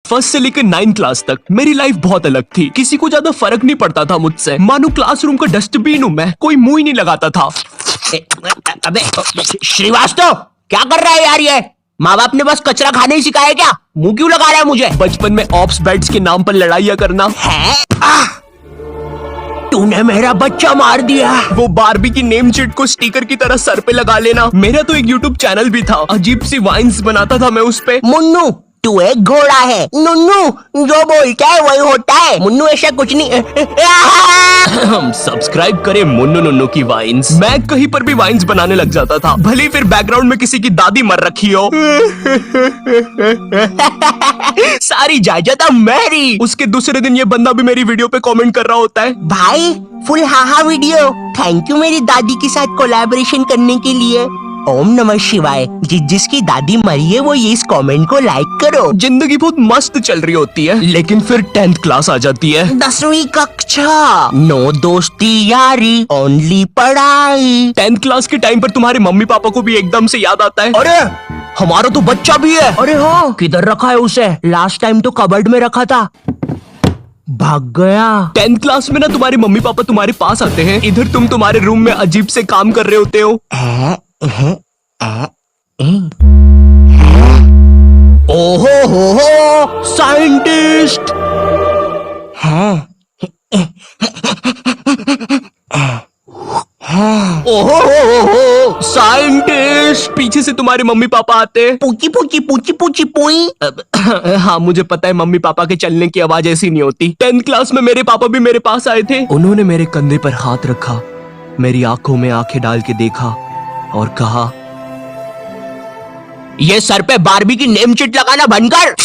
First से लेकर 9th class तक मेरी लाइफ बहुत अलग थी। किसी को ज्यादा फर्क नहीं पड़ता था मुझसे। मानो क्लासरूम का डस्टबिन हूँ मैं, कोई मुंह ही नहीं लगाता था। अबे श्रीवास्तव, क्या कर रहा है यार ये? माँ बाप ने बस कचरा खाने ही सिखाया क्या? मुंह क्यों लगा रहा है मुझे? बचपन में ऑप्स बेड्स के नाम पर लड़ाइयाँ करना। है? तूने मेरा बच्चा मार दिया। वो बारबी की नेम शीट को स्टिकर की तरह सर पे लगा लेना। मेरा तो एक यूट्यूब चैनल भी था, अजीब सी वाइन्स बनाता था मैं उस पे। मुन्नू, तू एक घोड़ा है। नुन्नू जो बोलता है वही होता है। मुन्नू ऐसा कुछ नहीं। सब्सक्राइब करें मुन्नू नुन्नू की वाइन्स। मैं कहीं पर भी वाइन्स बनाने लग जाता था, भले फिर बैकग्राउंड में किसी की दादी मर रखी हो। सारी जायदाद मेरी। उसके दूसरे दिन ये बंदा भी मेरी वीडियो पे कमेंट कर रहा होता है, भाई full haha video, thank you मेरी दादी के साथ कोलैबोरेशन करने के लिए। ओम नमः शिवाय। जिसकी दादी मरी है वो ये इस कमेंट को लाइक करो। जिंदगी बहुत मस्त चल रही होती है, लेकिन फिर 10th क्लास आ जाती है। 10वीं कक्षा, नो दोस्ती यारी, ओनली पढ़ाई। 10th क्लास के टाइम पर तुम्हारे मम्मी पापा को भी एकदम से याद आता है, अरे हमारा तो बच्चा भी है। अरे हाँ, किधर रखा है उसे? लास्ट टाइम तो कबर्ड में रखा था, भाग गया। 10th क्लास में ना तुम्हारे मम्मी पापा तुम्हारे पास आते हैं, इधर तुम तुम्हारे रूम में अजीब से काम कर रहे होते हो। ओहो हो साइंटिस्ट है। ओहो हो साइंटिस्ट। पीछे से तुम्हारे मम्मी पापा आते हैं। पूची पूची पूची पूची पुई। हाँ मुझे पता है, मम्मी पापा के चलने की आवाज ऐसी नहीं होती। 10th क्लास में मेरे पापा भी मेरे पास आए थे। उन्होंने मेरे कंधे पर हाथ रखा, मेरी आंखों में आंखें डाल के देखा और कहा, ये सर पे बारबी की नेम शीट लगाना बंद कर।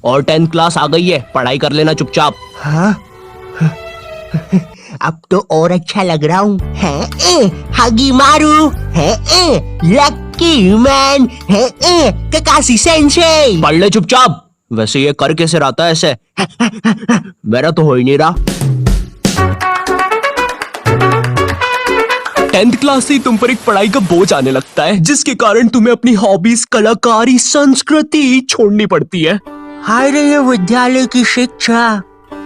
और 10th क्लास आ गई है, पढ़ाई कर लेना चुपचाप। हाँ? अब तो और अच्छा लग रहा हूँ। हगी मारू है, लकी मैन है, ककाशी सेंसेई। पढ़ ले चुपचाप। वैसे ये कर कैसे रहा था ऐसे? मेरा तो हो ही नहीं रहा। 10th क्लास से तुम पर एक पढ़ाई का बोझ आने लगता है, जिसके कारण तुम्हें अपनी हॉबीज, कलाकारी, संस्कृति छोड़नी पड़ती है। हाय रे, ये विद्यालय की शिक्षा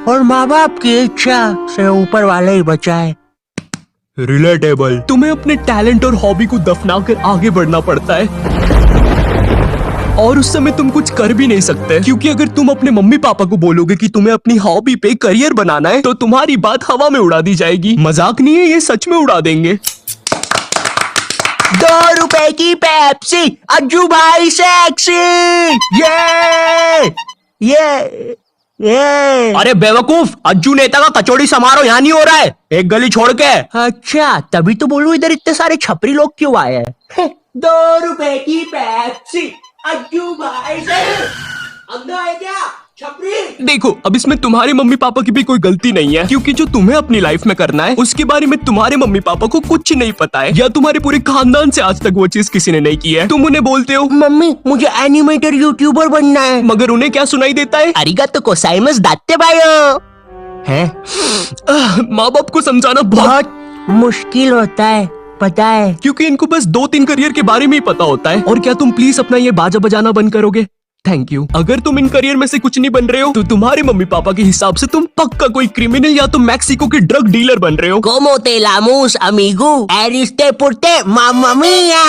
और माँ बाप की इच्छा से ऊपर वाला ही बचाए। रिलेटेबल। तुम्हें अपने टैलेंट और हॉबी को दफनाकर आगे बढ़ना पड़ता है, और उस समय तुम कुछ कर भी नहीं सकते, क्योंकि अगर तुम अपने मम्मी पापा को बोलोगे कि तुम्हें अपनी हॉबी पे करियर बनाना है, तो तुम्हारी बात हवा में उड़ा दी जाएगी। मजाक नहीं है, ये सच में उड़ा देंगे। 2 रुपए की पेप्सी, अज्जू भाई सेक्सी। ये अरे बेवकूफ, अज्जू नेता का कचौड़ी समारोह यहाँ नहीं हो रहा है, एक गली छोड़ के। अच्छा, तभी तो बोलूं इधर इतने सारे छपरी लोग क्यों आए हैं। 2 रुपए की पेप्सी, अज्जू भाई से अंधा है क्या छपरी? देखो, अब इसमें तुम्हारे मम्मी पापा की भी कोई गलती नहीं है, क्योंकि जो तुम्हें अपनी लाइफ में करना है उसके बारे में तुम्हारे मम्मी पापा को कुछ नहीं पता है, या तुम्हारे पूरे खानदान से आज तक वो चीज किसी ने नहीं की है। तुम उन्हें बोलते हो, मम्मी मुझे एनिमेटर यूट्यूबर बनना है, मगर उन्हें क्या सुनाई देता है? अरिगातो गोजाइमासु दात्ते बायो। है? माँ बाप को समझाना बहुत मुश्किल होता है, पता है, क्योंकि इनको बस 2-3 करियर के बारे में ही पता होता है। और क्या तुम प्लीज अपना ये बाजा बजाना बंद करोगे? Thank you. अगर तुम इन करियर में से कुछ नहीं बन रहे हो, तो तुम्हारे मम्मी पापा के हिसाब से तुम पक्का कोई क्रिमिनल या तो मैक्सिको के ड्रग डीलर बन रहे हो। Como te llamamos, amigo? Eriste porte, mamma mia.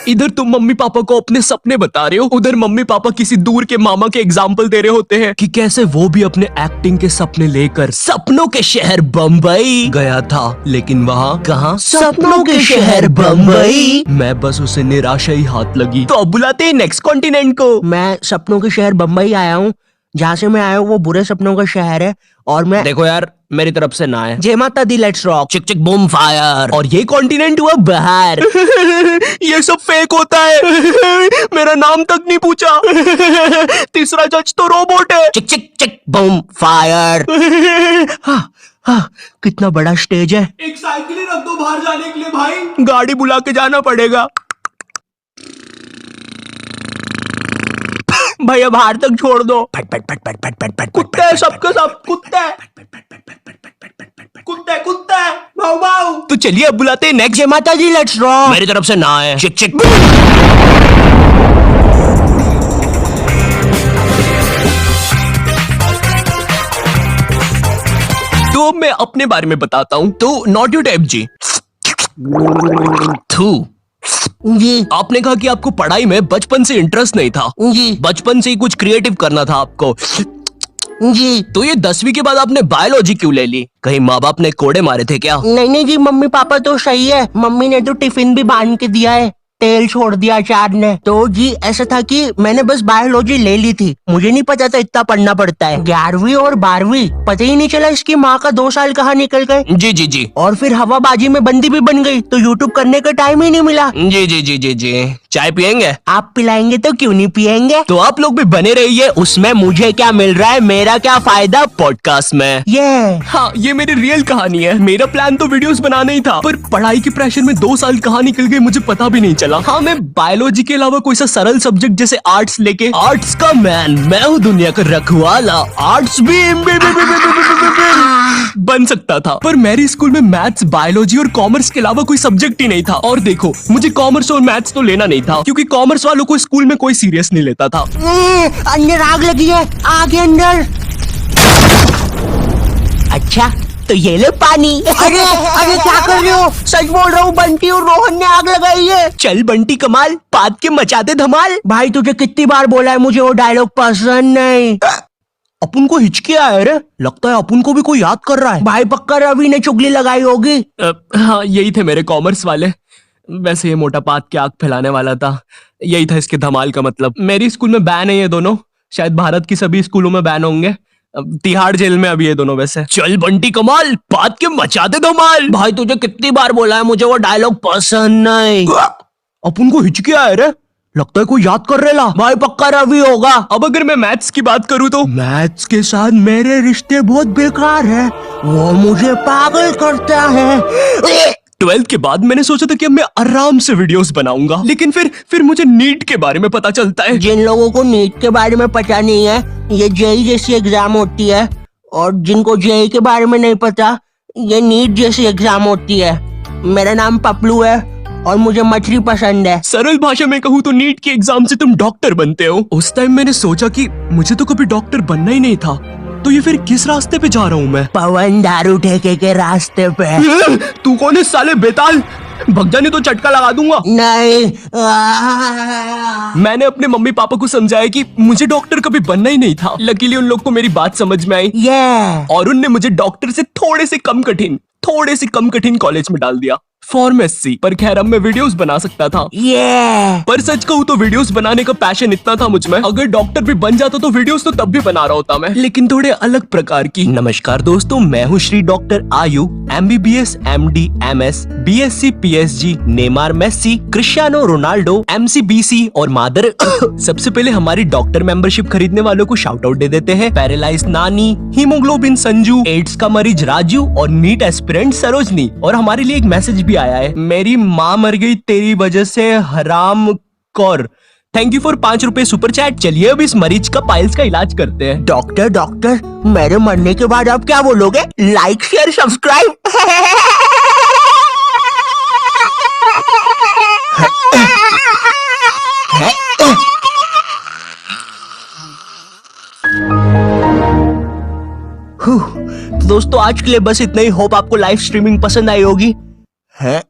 इधर तुम मम्मी पापा को अपने सपने बता रहे हो, उधर मम्मी पापा किसी दूर के मामा के एग्जाम्पल दे रहे होते हैं कि कैसे वो भी अपने एक्टिंग के सपने लेकर सपनों के शहर बम्बई गया था। लेकिन वहाँ कहाँ? सपनों के शहर बम्बई। मैं बस उसे निराशा ही हाथ लगी। तो अब बुलाते हैं नेक्स्ट कॉन्टिनेंट को। मैं सपनों के शहर बम्बई आया हूँ। जहाँ से मैं आया हूँ वो बुरे सपनों का शहर है, और मैं देखो यार, मेरी तरफ से ना है। जय माता दी, लेट्स रॉक, चिक चिक बूम फायर। और ये कॉन्टिनेंट हुआ बाहर। ये सब फेक होता है। मेरा नाम तक नहीं पूछा। तीसरा जज तो रोबोट है। चिक चिक चिक बूम फायर। हाँ, कितना बड़ा स्टेज है। एक साइकिल ही रख दो बाहर जाने के लिए भाई। गाड़ी बुला के जाना पड़ेगा। भैया बाहर तक छोड़ दो। फट फट फट फट फट फट फट कुत्ते हैं सबके सब, कुत्ते कुत्ते कुत्ते, भाऊ भाऊ। तो चलिए अब बुलाते हैं नेक्स्ट। जय माता जी, लेट्स रॉक। मेरी तरफ से ना है। चिक चिक। तो अब मैं अपने बारे में बताता हूँ। तो नॉट यू टाइप जी। थू। जी आपने कहा कि आपको पढ़ाई में बचपन से इंटरेस्ट नहीं था, जी बचपन से ही कुछ क्रिएटिव करना था आपको। जी। तो ये 10वीं के बाद आपने बायोलॉजी क्यों ले ली? कहीं माँ बाप ने कोड़े मारे थे क्या? नहीं नहीं जी, मम्मी पापा तो सही है। मम्मी ने तो टिफिन भी बांध के दिया है, तेल छोड़ दिया अचार ने। तो जी ऐसा था कि मैंने बस बायोलॉजी ले ली थी, मुझे नहीं पता था इतना पढ़ना पड़ता है। 11वीं और 12वीं पता ही नहीं चला इसकी माँ का 2 साल कहाँ निकल गए। जी जी जी। और फिर हवाबाजी में बंदी भी बन गई, तो यूट्यूब करने का टाइम ही नहीं मिला। जी जी जी जी जी। चाय पियेंगे? आप पिलाएंगे तो क्यों नहीं पियेंगे। तो आप लोग भी बने रहिए। उसमें मुझे क्या मिल रहा है, मेरा क्या फायदा पॉडकास्ट में। ये हाँ, ये मेरी रियल कहानी है। मेरा प्लान तो वीडियोस बनाना ही था, पर पढ़ाई के प्रेशर में 2 साल कहाँ निकल गए मुझे पता भी नहीं चला। हाँ, मैं बायोलॉजी के अलावा कोई सा सरल सब्जेक्ट जैसे आर्ट्स लेके, आर्ट्स का मैन, मैं हूँ दुनिया का रखवाला, आर्ट्स भी बन सकता था। पर मेरे स्कूल में मैथ्स, बायोलॉजी और कॉमर्स के अलावा कोई सब्जेक्ट ही नहीं था। और देखो, मुझे कॉमर्स और मैथ्स तो लेना नहीं था, क्योंकि कॉमर्स वालों को स्कूल में कोई सीरियस नहीं लेता था। अंदर आग लगी है, आगे अंदर। अच्छा तो ये ले पानी। अरे अरे क्या कर रहे हो, सच बोल रहा हूँ, बंटी और रोहन ने आग लगाई है। चल बंटी कमाल, पाद के मचाते धमाल। भाई तुझे कितनी बार बोला है, मुझे वो डायलॉग पसंद नहीं। अपन को हिचकी आया रे, लगता है अपन को भी कोई याद कर रहा है। भाई पक्का रवि ने चुगली लगाई होगी। हाँ, यही थे मेरे कॉमर्स वाले। वैसे ये मोटा पाद के आग फैलाने वाला था, यही था इसके धमाल का मतलब। मेरी स्कूल में बैन है ये दोनों, शायद भारत की सभी स्कूलों में बैन होंगे। तिहाड़ जेल में अभी ये दोनों। वैसे चल बंटी कमाल, पाद के मचाते धमाल। भाई तुझे कितनी बार बोला है, मुझे वो डायलॉग पसंद नहीं। अपन को हिचकी आया रे, लगता है कोई याद कर रेला। भाई पक्का रवि होगा। अब अगर मैं मैथ्स की बात करूँ तो मैथ्स के साथ मेरे रिश्ते बहुत बेकार है, वो मुझे पागल करता है। 12th के बाद मैंने सोचा था कि अब मैं आराम से वीडियोस बनाऊंगा, लेकिन फिर मुझे नीट के बारे में पता चलता है। जिन लोगों को नीट के बारे में पता नहीं है, ये जेई जैसी एग्जाम होती है, और जिनको जेई के बारे में नहीं पता, ये नीट जैसी एग्जाम होती है। मेरा नाम पपलू है और मुझे मछली पसंद है। सरल भाषा में कहूँ तो नीट की एग्जाम से तुम डॉक्टर बनते हो। उस टाइम मैंने सोचा कि मुझे तो कभी डॉक्टर बनना ही नहीं था, तो ये फिर किस रास्ते पे जा रहा हूँ मैं? पवन दारू ठेके के रास्ते पे। तू कौन है साले बेताल, भग जाने तो चटका लगा दूंगा। नहीं। मैंने अपने मम्मी पापा को समझाया कि मुझे डॉक्टर कभी बनना ही नहीं था। लकीली उन लोग को मेरी बात समझ में आई, और उनने मुझे डॉक्टर से थोड़े से कम कठिन कॉलेज में डाल दिया, फार्मेसी। पर खैर अब मैं वीडियोस बना सकता था। पर सच कहूँ तो वीडियोस बनाने का पैशन इतना था मुझ में, अगर डॉक्टर भी बन जाता तो वीडियोस तो तब भी बना रहा होता मैं, लेकिन थोड़े अलग प्रकार की। नमस्कार दोस्तों, मैं हूँ श्री डॉक्टर आयु, MBBS, MD, MS, BSc, PSG, Neymar, Messi, Cristiano Ronaldo, MC, BC और मादर। सबसे पहले हमारी डॉक्टर मेंबरशिप खरीदने वालों को शाउट आउट दे देते हैं। पैरालाइज नानी, हीमोग्लोबिन संजू, एड्स का मरीज राजू और नीट एस्पिरेंट सरोजनी। और हमारे लिए एक मैसेज भी आया है, मेरी माँ मर गई तेरी वजह से हराम कौर। थैंक यू फॉर 5 रुपए सुपर चैट। चलिए अब इस मरीज का पाइल्स का इलाज करते हैं। डॉक्टर मेरे मरने के बाद आप क्या बोलोगे? Like share subscribe. तो दोस्तों आज के लिए बस इतना ही। होप आपको लाइव स्ट्रीमिंग पसंद आई होगी। है